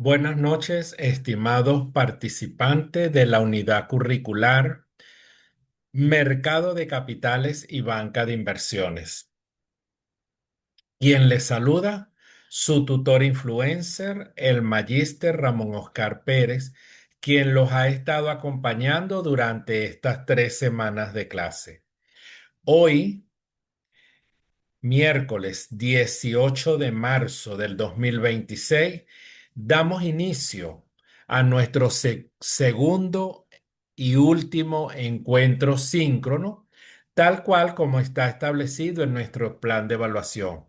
Buenas noches, estimados participantes de la unidad curricular Mercado de Capitales y Banca de Inversiones. Quien les saluda, su tutor influencer, el magíster Ramón Oscar Pérez, quien los ha estado acompañando durante estas 3 semanas de clase. Hoy, miércoles 18 de marzo del 2026, damos inicio a nuestro segundo y último encuentro síncrono, tal cual como está establecido en nuestro plan de evaluación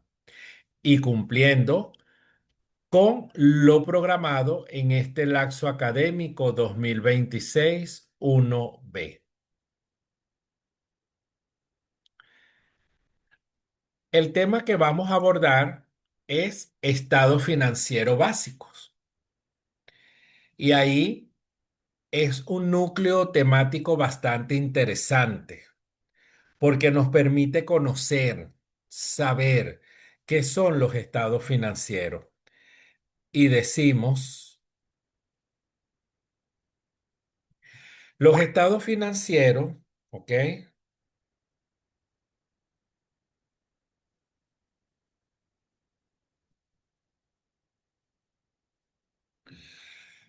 y cumpliendo con lo programado en este lapso académico 2026-1B. El tema que vamos a abordar es estados financieros básicos. Y ahí es un núcleo temático bastante interesante porque nos permite conocer, saber qué son los estados financieros. Y decimos, los estados financieros, ¿ok?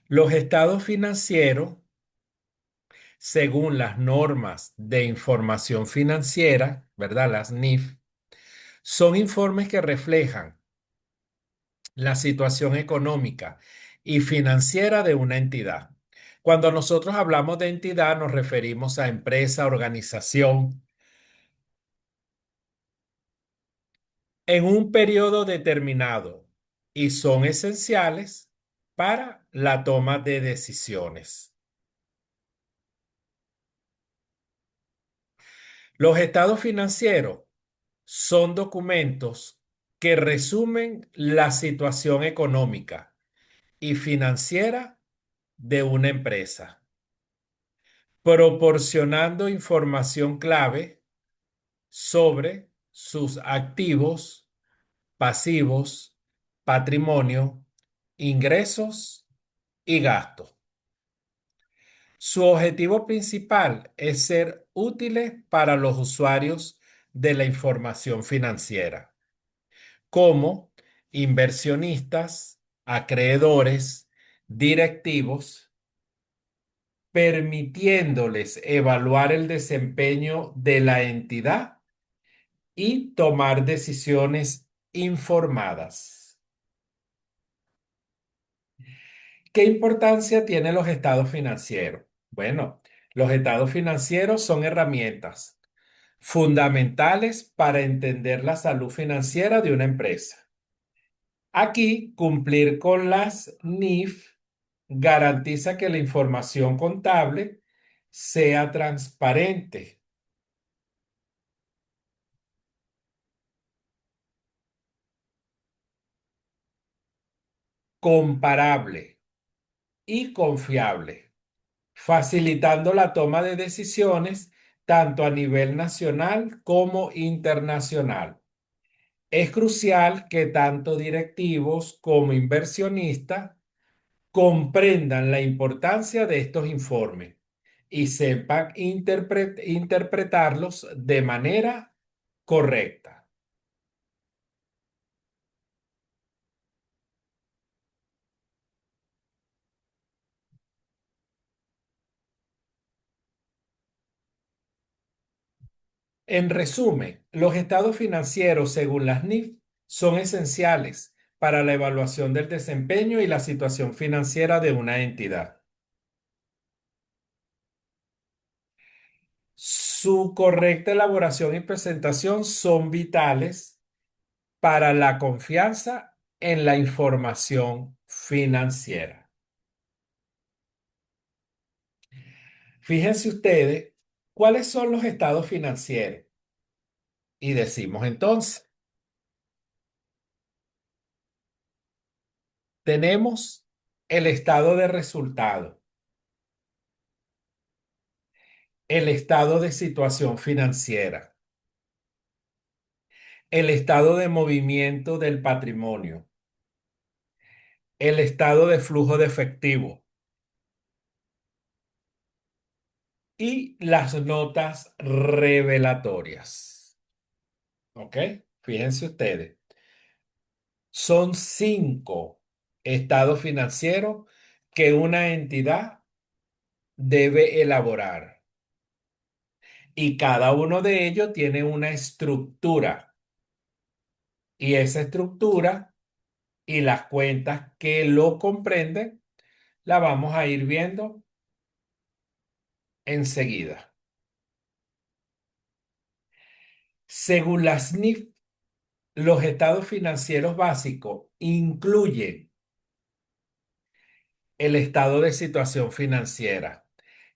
Los estados financieros, según las normas de información financiera, ¿verdad? Las NIF, son informes que reflejan la situación económica y financiera de una entidad. Cuando nosotros hablamos de entidad, nos referimos a empresa, organización, en un periodo determinado y son esenciales para la toma de decisiones. Los estados financieros son documentos que resumen la situación económica y financiera de una empresa, proporcionando información clave sobre sus activos, pasivos, patrimonio, ingresos y gastos. Su objetivo principal es ser útiles para los usuarios de la información financiera, como inversionistas, acreedores, directivos, permitiéndoles evaluar el desempeño de la entidad y tomar decisiones informadas. ¿Qué importancia tienen los estados financieros? Bueno, los estados financieros son herramientas fundamentales para entender la salud financiera de una empresa. Aquí, cumplir con las NIF garantiza que la información contable sea transparente, comparable y confiable, facilitando la toma de decisiones tanto a nivel nacional como internacional. Es crucial que tanto directivos como inversionistas comprendan la importancia de estos informes y sepan interpretarlos de manera correcta. En resumen, los estados financieros, según las NIF, son esenciales para la evaluación del desempeño y la situación financiera de una entidad. Su correcta elaboración y presentación son vitales para la confianza en la información financiera. Fíjense ustedes cuáles son los estados financieros. Y decimos entonces, tenemos el estado de resultado, el estado de situación financiera, el estado de movimiento del patrimonio, el estado de flujo de efectivo y las notas revelatorias. ¿Ok? Fíjense ustedes, son 5 estados financieros que una entidad debe elaborar y cada uno de ellos tiene una estructura y esa estructura y las cuentas que lo comprenden la vamos a ir viendo enseguida. Según las SNIF, los estados financieros básicos incluyen el estado de situación financiera,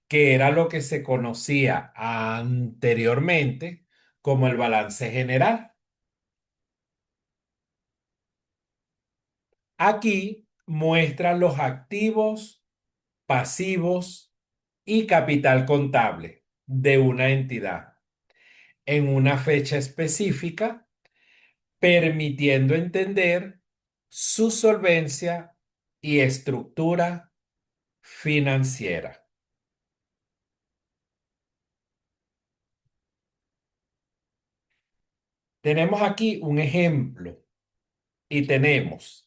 que era lo que se conocía anteriormente como el balance general. Aquí muestra los activos, pasivos y capital contable de una entidad en una fecha específica, permitiendo entender su solvencia y estructura financiera. Tenemos aquí un ejemplo y tenemos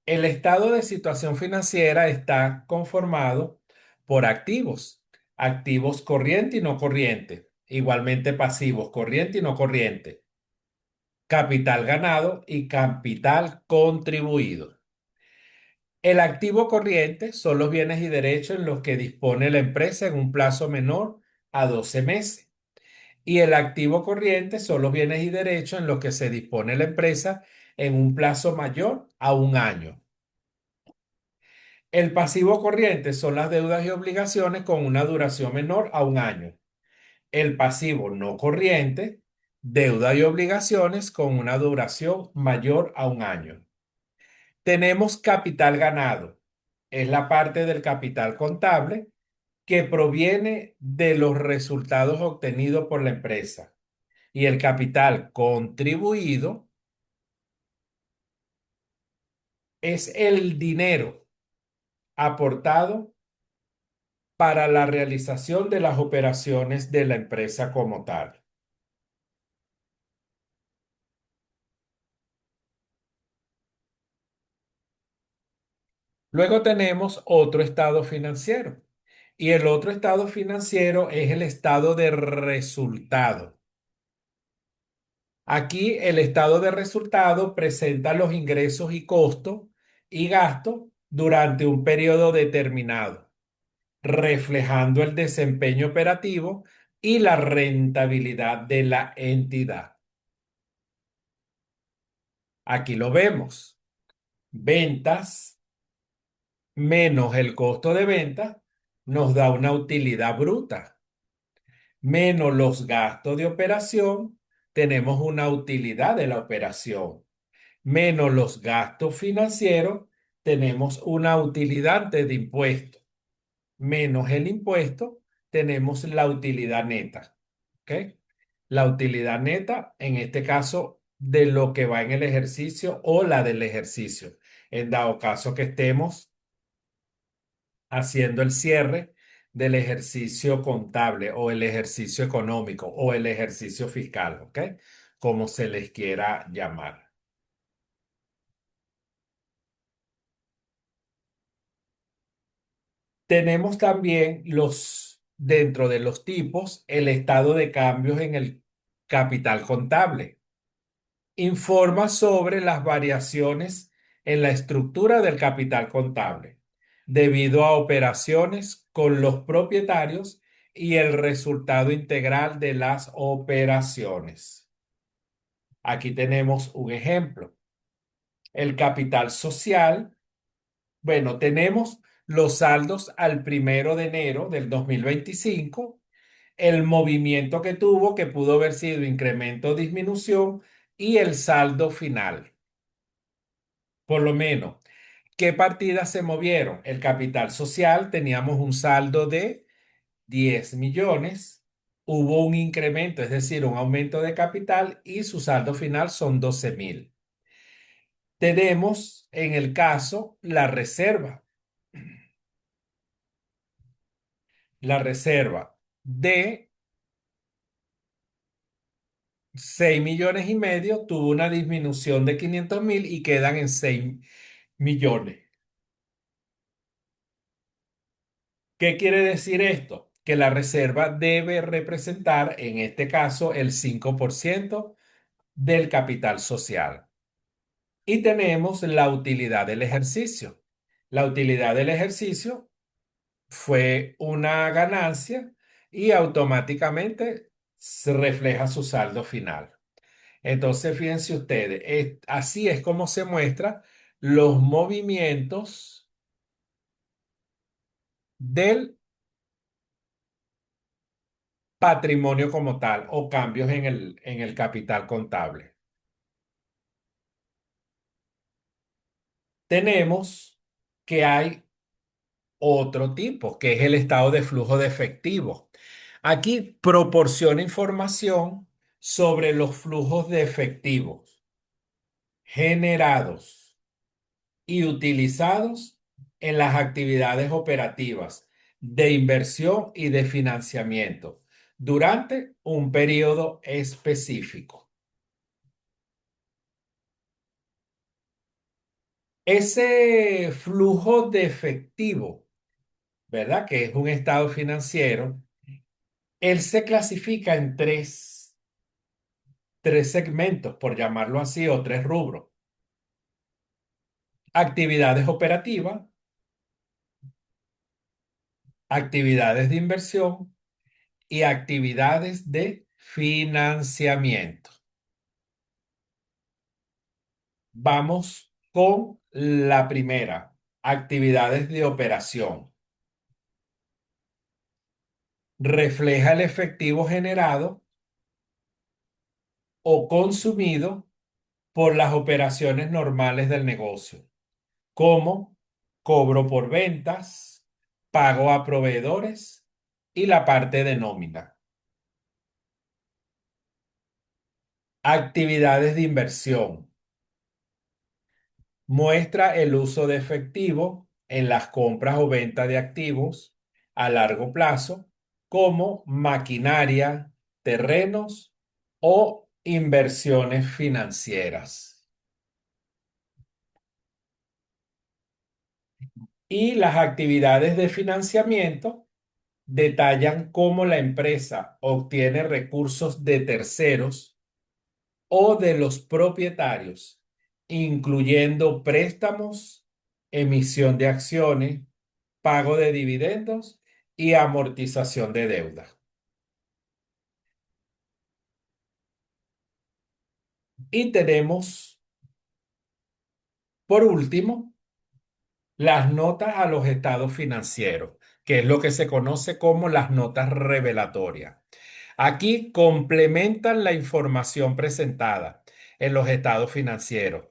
el estado de situación financiera está conformado por activos, activos corriente y no corriente, igualmente pasivos corriente y no corriente, capital ganado y capital contribuido. El activo corriente son los bienes y derechos en los que dispone la empresa en un plazo menor a 12 meses. Y el activo corriente son los bienes y derechos en los que se dispone la empresa en un plazo mayor a un año. El pasivo corriente son las deudas y obligaciones con una duración menor a un año. El pasivo no corriente, deuda y obligaciones con una duración mayor a un año. Tenemos capital ganado. Es la parte del capital contable que proviene de los resultados obtenidos por la empresa. Y el capital contribuido es el dinero aportado para la realización de las operaciones de la empresa como tal. Luego tenemos otro estado financiero. Y el otro estado financiero es el estado de resultado. Aquí el estado de resultado presenta los ingresos y costos y gastos durante un periodo determinado, reflejando el desempeño operativo y la rentabilidad de la entidad. Aquí lo vemos. Ventas menos el costo de venta nos da una utilidad bruta. Menos los gastos de operación, tenemos una utilidad de la operación. Menos los gastos financieros, tenemos una utilidad de impuesto. Menos el impuesto, tenemos la utilidad neta. ¿Ok? La utilidad neta, en este caso, de lo que va en el ejercicio o la del ejercicio. En dado caso que estemos haciendo el cierre del ejercicio contable o el ejercicio económico o el ejercicio fiscal, ¿ok? Como se les quiera llamar. Tenemos también dentro de los tipos, el estado de cambios en el capital contable. Informa sobre las variaciones en la estructura del capital contable debido a operaciones con los propietarios y el resultado integral de las operaciones. Aquí tenemos un ejemplo. El capital social, bueno, tenemos los saldos al 1 de enero del 2025, el movimiento que tuvo, que pudo haber sido incremento o disminución, y el saldo final. Por lo menos, ¿qué partidas se movieron? El capital social, teníamos un saldo de 10 millones, hubo un incremento, es decir, un aumento de capital y su saldo final son 12.000. Tenemos en el caso la reserva de 6,5 millones tuvo una disminución de 500.000 y quedan en 6 millones. ¿Qué quiere decir esto? Que la reserva debe representar, en este caso, el 5% del capital social. Y tenemos la utilidad del ejercicio. La utilidad del ejercicio fue una ganancia y automáticamente se refleja su saldo final. Entonces, fíjense ustedes, así es como se muestra los movimientos del patrimonio como tal o cambios en el capital contable. Tenemos que hay otro tipo, que es el estado de flujo de efectivo. Aquí proporciona información sobre los flujos de efectivos generados y utilizados en las actividades operativas de inversión y de financiamiento durante un periodo específico. Ese flujo de efectivo, ¿verdad? Que es un estado financiero, él se clasifica en tres segmentos, por llamarlo así, o tres rubros. Actividades operativas, actividades de inversión y actividades de financiamiento. Vamos con la primera, actividades de operación. Refleja el efectivo generado o consumido por las operaciones normales del negocio, como cobro por ventas, pago a proveedores y la parte de nómina. Actividades de inversión. Muestra el uso de efectivo en las compras o ventas de activos a largo plazo, como maquinaria, terrenos o inversiones financieras. Y las actividades de financiamiento detallan cómo la empresa obtiene recursos de terceros o de los propietarios, incluyendo préstamos, emisión de acciones, pago de dividendos y amortización de deuda. Y tenemos, por último, las notas a los estados financieros, que es lo que se conoce como las notas revelatorias. Aquí complementan la información presentada en los estados financieros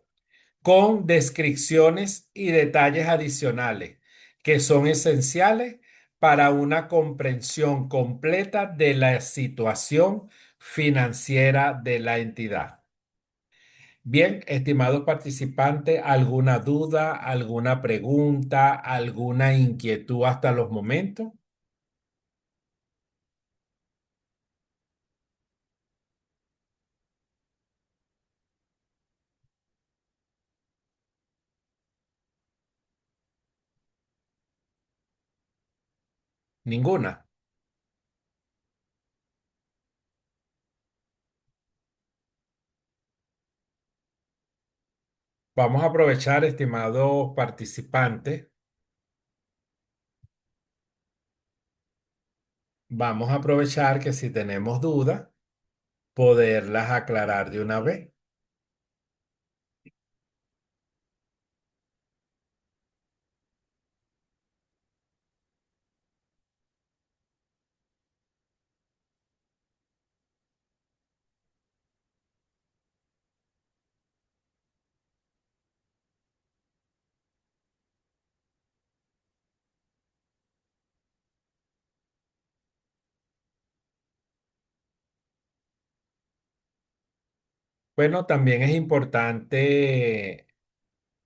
con descripciones y detalles adicionales que son esenciales para una comprensión completa de la situación financiera de la entidad. Bien, estimados participantes, ¿alguna duda, alguna pregunta, alguna inquietud hasta los momentos? Ninguna. Vamos a aprovechar, estimados participantes, vamos a aprovechar que si tenemos dudas, poderlas aclarar de una vez. Bueno, también es importante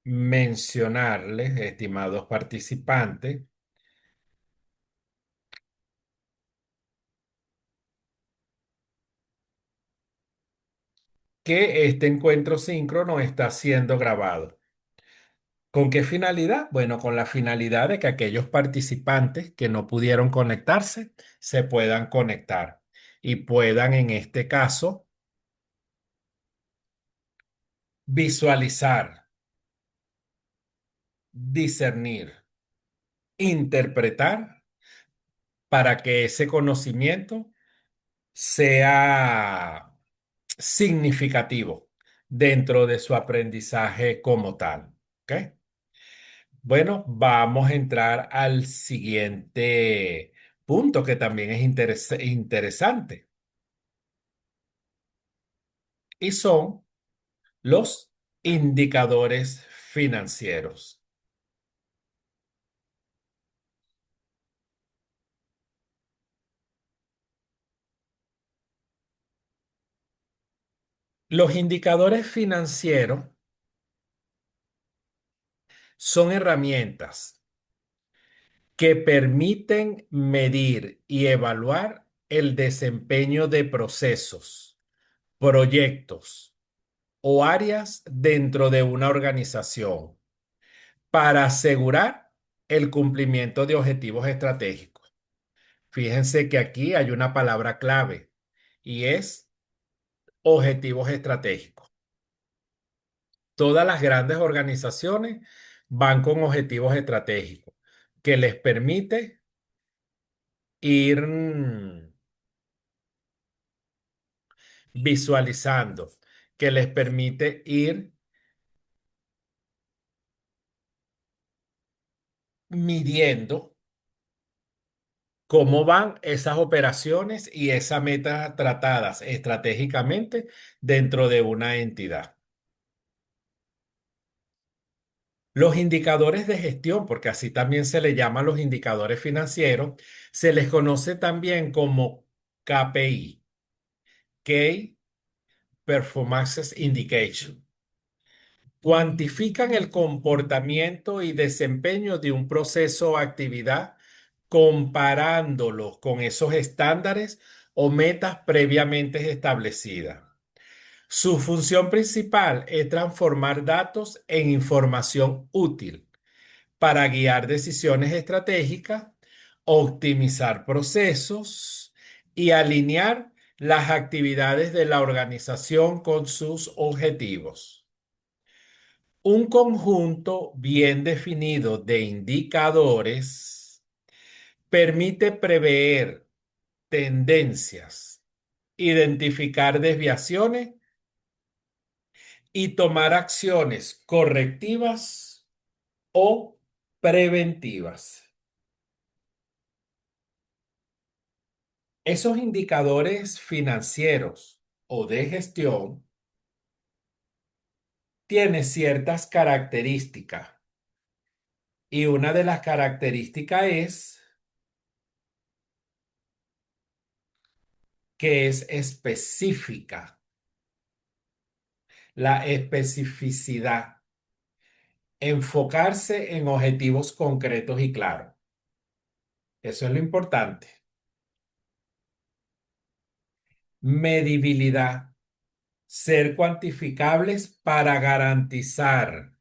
mencionarles, estimados participantes, que este encuentro síncrono está siendo grabado. ¿Con qué finalidad? Bueno, con la finalidad de que aquellos participantes que no pudieron conectarse se puedan conectar y puedan, en este caso, visualizar, discernir, interpretar para que ese conocimiento sea significativo dentro de su aprendizaje como tal. ¿Ok? Bueno, vamos a entrar al siguiente punto que también es interesante y son los indicadores financieros. Los indicadores financieros son herramientas que permiten medir y evaluar el desempeño de procesos, proyectos o áreas dentro de una organización para asegurar el cumplimiento de objetivos estratégicos. Fíjense que aquí hay una palabra clave y es objetivos estratégicos. Todas las grandes organizaciones van con objetivos estratégicos que les permite ir visualizando, que les permite ir midiendo cómo van esas operaciones y esas metas tratadas estratégicamente dentro de una entidad. Los indicadores de gestión, porque así también se le llaman los indicadores financieros, se les conoce también como KPI, Key Performance Indication. Cuantifican el comportamiento y desempeño de un proceso o actividad comparándolo con esos estándares o metas previamente establecidas. Su función principal es transformar datos en información útil para guiar decisiones estratégicas, optimizar procesos y alinear las actividades de la organización con sus objetivos. Un conjunto bien definido de indicadores permite prever tendencias, identificar desviaciones y tomar acciones correctivas o preventivas. Esos indicadores financieros o de gestión tienen ciertas características y una de las características es que es específica. La especificidad, enfocarse en objetivos concretos y claros. Eso es lo importante. Medibilidad, ser cuantificables para garantizar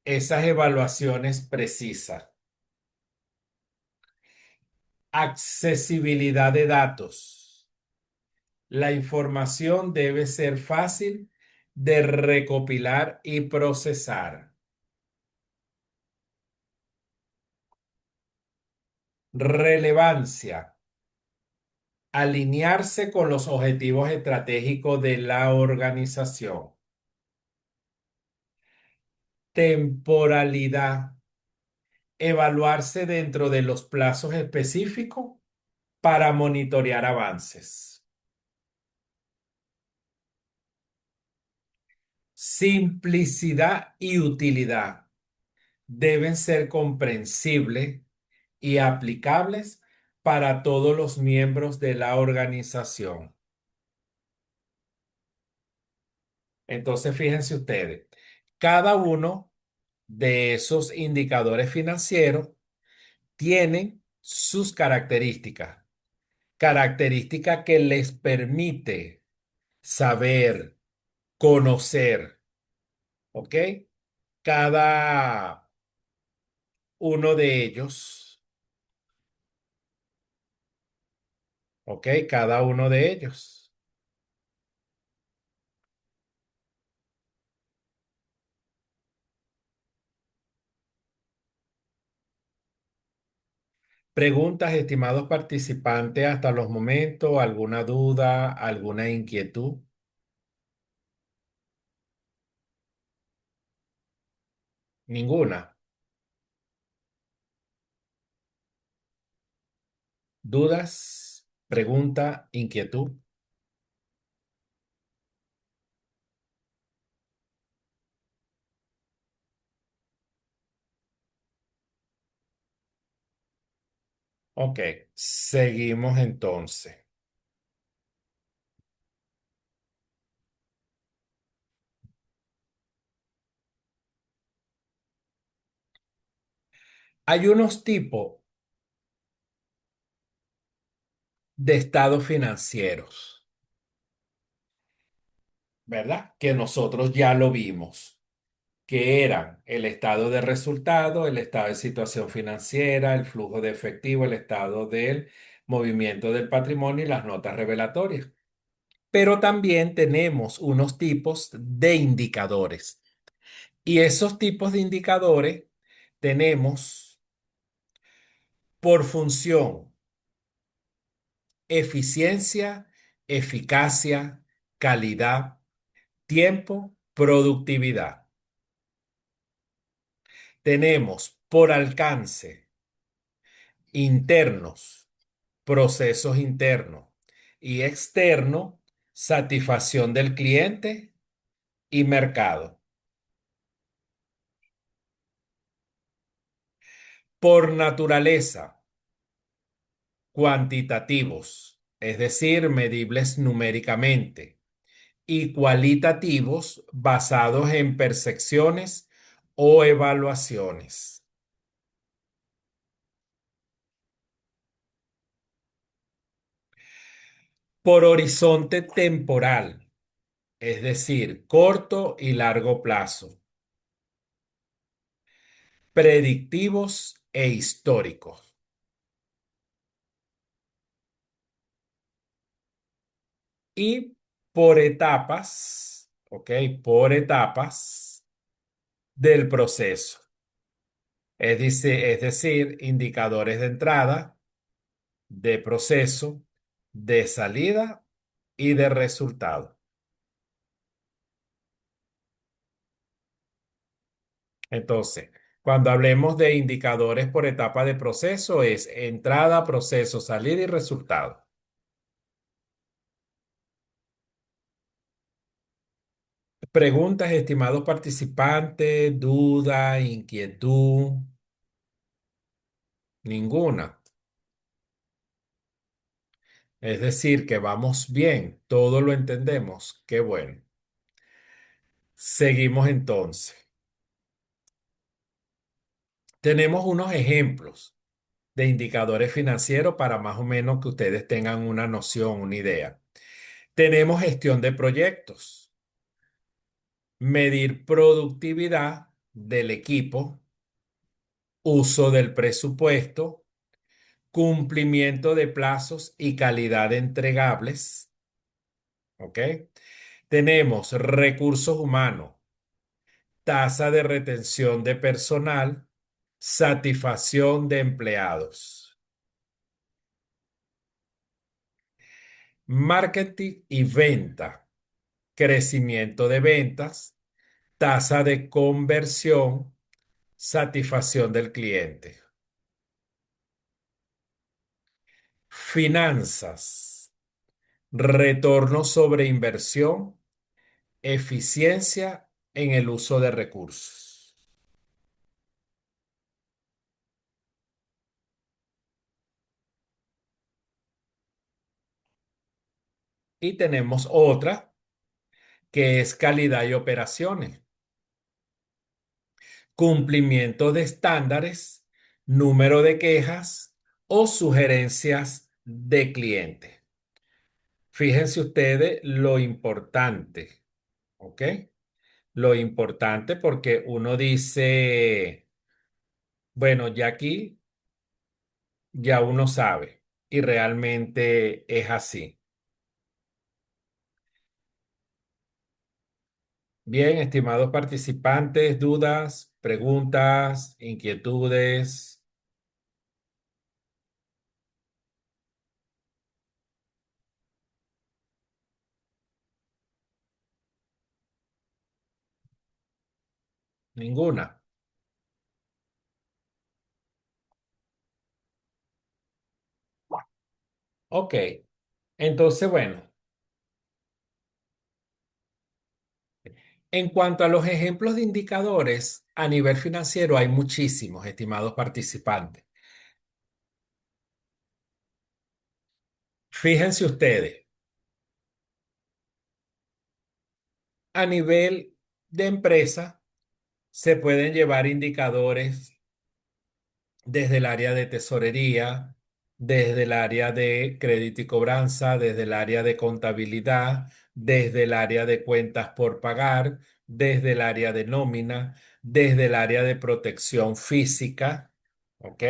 esas evaluaciones precisas. Accesibilidad de datos. La información debe ser fácil de recopilar y procesar. Relevancia. Alinearse con los objetivos estratégicos de la organización. Temporalidad. Evaluarse dentro de los plazos específicos para monitorear avances. Simplicidad y utilidad. Deben ser comprensibles y aplicables para todos los miembros de la organización. Entonces, fíjense ustedes, cada uno de esos indicadores financieros tienen sus características, características que les permite saber, conocer, ¿ok? Cada uno de ellos, ¿ok? Cada uno de ellos. Preguntas, estimados participantes, hasta los momentos, ¿alguna duda, alguna inquietud? Ninguna. ¿Dudas? ¿Pregunta? ¿Inquietud? Ok, seguimos entonces. Hay unos tipos de estados financieros, ¿verdad? Que nosotros ya lo vimos, que eran el estado de resultado, el estado de situación financiera, el flujo de efectivo, el estado del movimiento del patrimonio y las notas revelatorias. Pero también tenemos unos tipos de indicadores. Y esos tipos de indicadores tenemos por función eficiencia, eficacia, calidad, tiempo, productividad. Tenemos por alcance internos, procesos internos y externos, satisfacción del cliente y mercado. Por naturaleza, cuantitativos, es decir, medibles numéricamente, y cualitativos basados en percepciones o evaluaciones. Por horizonte temporal, es decir, corto y largo plazo, predictivos e históricos. Y por etapas, ¿ok? Por etapas del proceso. Es decir, indicadores de entrada, de proceso, de salida y de resultado. Entonces, cuando hablemos de indicadores por etapa de proceso, es entrada, proceso, salida y resultado. Preguntas, estimados participantes, duda, inquietud, ninguna. Es decir, que vamos bien, todo lo entendemos. Qué bueno. Seguimos entonces. Tenemos unos ejemplos de indicadores financieros para más o menos que ustedes tengan una noción, una idea. Tenemos gestión de proyectos, medir productividad del equipo, uso del presupuesto, cumplimiento de plazos y calidad de entregables. ¿Ok? Tenemos recursos humanos, tasa de retención de personal, satisfacción de empleados, marketing y venta, crecimiento de ventas, tasa de conversión, satisfacción del cliente, finanzas, retorno sobre inversión, eficiencia en el uso de recursos. Y tenemos otra que es calidad y operaciones, cumplimiento de estándares, número de quejas o sugerencias de cliente. Fíjense ustedes lo importante, ¿ok? Lo importante porque uno dice, bueno, ya aquí ya uno sabe y realmente es así. Bien, estimados participantes, dudas, preguntas, inquietudes, ninguna. Ok, entonces, bueno, en cuanto a los ejemplos de indicadores a nivel financiero, hay muchísimos, estimados participantes. Fíjense ustedes, a nivel de empresa se pueden llevar indicadores desde el área de tesorería, desde el área de crédito y cobranza, desde el área de contabilidad, desde el área de cuentas por pagar, desde el área de nómina, desde el área de protección física, ¿ok?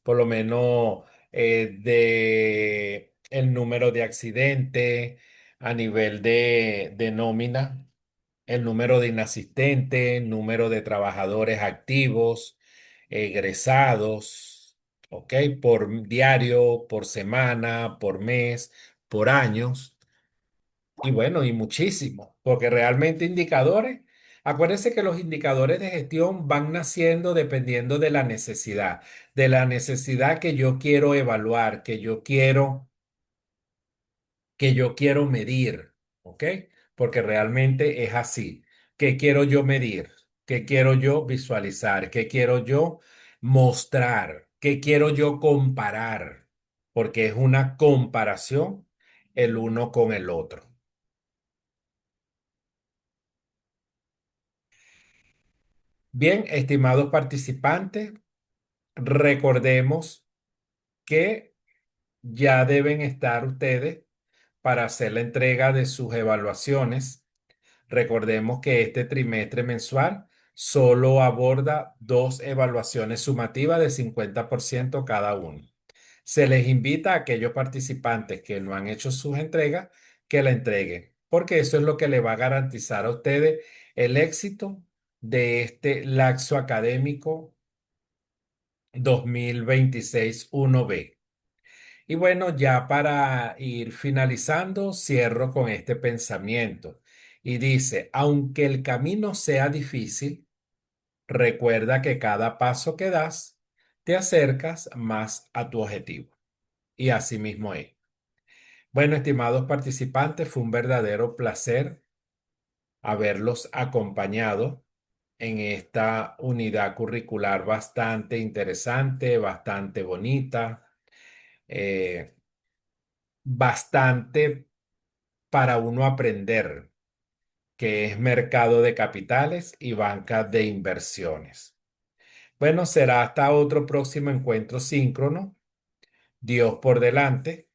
Por lo menos de el número de accidentes a nivel de nómina, el número de inasistentes, número de trabajadores activos, egresados, ¿ok? Por diario, por semana, por mes, por años, y bueno, y muchísimo, porque realmente indicadores, acuérdense que los indicadores de gestión van naciendo dependiendo de la necesidad que yo quiero evaluar, que yo quiero medir, ¿ok? Porque realmente es así. ¿Qué quiero yo medir? ¿Qué quiero yo visualizar? ¿Qué quiero yo mostrar? ¿Qué quiero yo comparar? Porque es una comparación el uno con el otro. Bien, estimados participantes, recordemos que ya deben estar ustedes para hacer la entrega de sus evaluaciones. Recordemos que este trimestre mensual solo aborda dos evaluaciones sumativas de 50% cada uno. Se les invita a aquellos participantes que no han hecho sus entregas que la entreguen, porque eso es lo que le va a garantizar a ustedes el éxito de este laxo académico 2026-1B. Y bueno, ya para ir finalizando, cierro con este pensamiento. Y dice, aunque el camino sea difícil, recuerda que cada paso que das te acercas más a tu objetivo. Y así mismo es. Bueno, estimados participantes, fue un verdadero placer haberlos acompañado en esta unidad curricular bastante interesante, bastante bonita. eh, Bastante para uno aprender, que es mercado de capitales y banca de inversiones. Bueno, será hasta otro próximo encuentro síncrono. Dios por delante.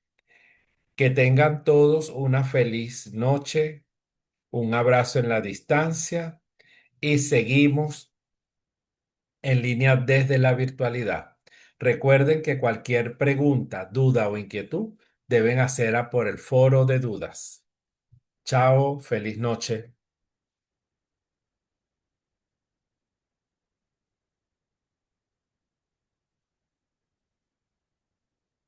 Que tengan todos una feliz noche, un abrazo en la distancia y seguimos en línea desde la virtualidad. Recuerden que cualquier pregunta, duda o inquietud deben hacerla por el foro de dudas. Chao, feliz noche.